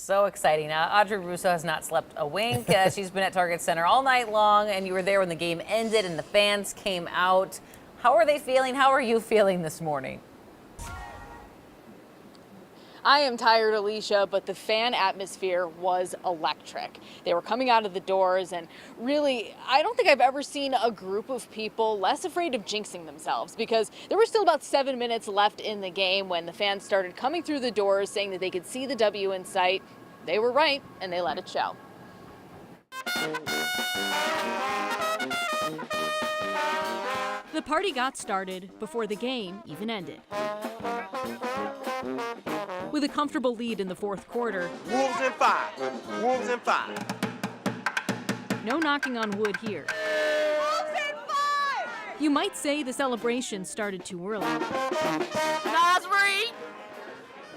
So exciting. Audrey Russo has not slept a wink. She's been at Target Center all night long, and you were there when the game ended and the fans came out. How are they feeling? How are you feeling this morning? I am tired, Alicia, but the fan atmosphere was electric. They were coming out of the doors, and really, I don't think I've ever seen a group of people less afraid of jinxing themselves, because there were still about 7 minutes left in the game when the fans started coming through the doors saying that they could see the W in sight. They were right, and they let it show. The party got started before the game even ended. With a comfortable lead in the fourth quarter, Wolves in 5. Wolves in 5. no knocking on wood here. Wolves in 5! You might say the celebration started too early, Naz Reid!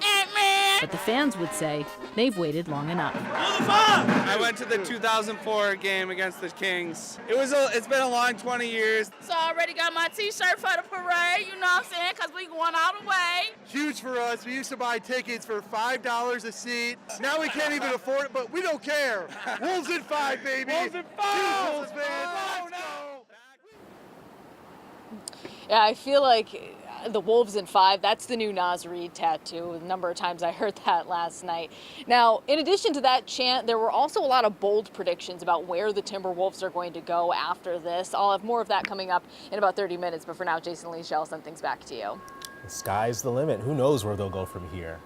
Ant-Man! but the fans would say they've waited long enough. I went to the 2004 game against the Kings. It's been a long 20 years. So I already got my t-shirt for the parade, you know what I'm saying, because we going all the way. Huge for us. We used to buy tickets for $5 a seat. Now we can't even afford it, but we don't care. Wolves in 5, baby. Wolves in 5. Wolves, man. Let's go. Yeah, I feel like the Wolves in 5, that's the new Naz Reid tattoo. The number of times I heard that last night. Now, in addition to that chant, there were also a lot of bold predictions about where the Timberwolves are going to go after this. I'll have more of that coming up in about 30 minutes, but for now, Jason Lee, I'll send things back to you. The sky's the limit. Who knows where they'll go from here?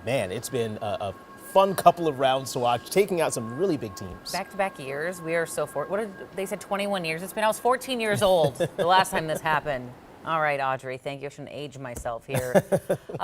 Man, it's been a fun couple of rounds to watch, taking out some really big teams. Back-to-back years. We are so what did they said 21 years? It's been, I was 14 years old the last time this happened. All right, Audrey, thank you. I shouldn't age myself here.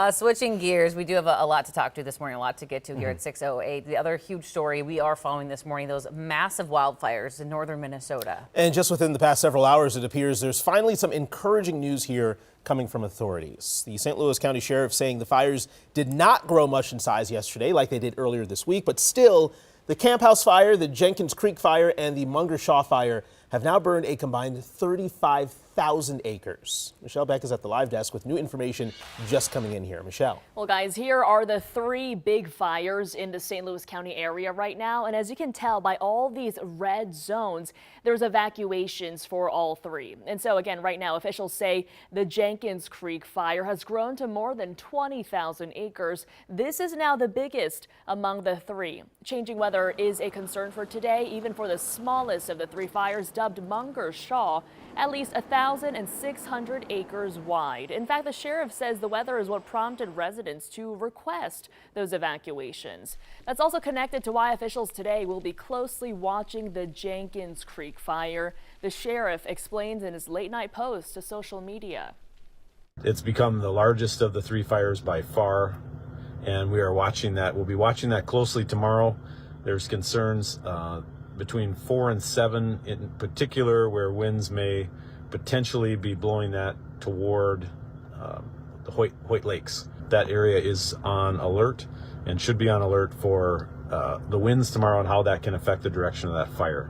Switching gears, we do have a lot to talk to this morning, a lot to get to here at 6:08. The other huge story we are following this morning, those massive wildfires in northern Minnesota. And just within the past several hours, it appears there's finally some encouraging news here coming from authorities. The St. Louis County Sheriff saying the fires did not grow much in size yesterday like they did earlier this week, but still, the Camp House fire, the Jenkins Creek fire, and the Munger Shaw fire have now burned a combined 35,000 acres. Michelle Beck is at the live desk with new information just coming in here. Michelle. Well, guys, here are the 3 big fires in the St. Louis County area right now. And as you can tell by all these red zones, there's evacuations for all 3. And so again, right now, officials say the Jenkins Creek fire has grown to more than 20,000 acres. This is now the biggest among the 3. Changing weather is a concern for today, even for the smallest of the 3 fires, dubbed Munger Shaw, at least 1,600 acres wide. In fact, the sheriff says the weather is what prompted residents to request those evacuations. That's also connected to why officials today will be closely watching the Jenkins Creek fire. The sheriff explains in his late night post to social media. It's become the largest of the 3 fires by far, and we are watching that. We'll be watching that closely tomorrow. There's concerns between 4 and 7 in particular, where winds may potentially be blowing that toward the Hoyt Lakes. That area is on alert and should be on alert for the winds tomorrow and how that can affect the direction of that fire.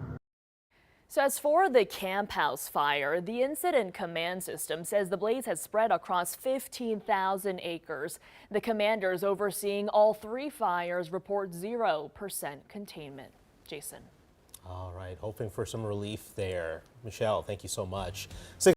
So as for the Camp House fire, the incident command system says the blaze has spread across 15,000 acres. The commanders overseeing all 3 fires report 0% containment. Jason. All right, hoping for some relief there. Michelle, thank you so much.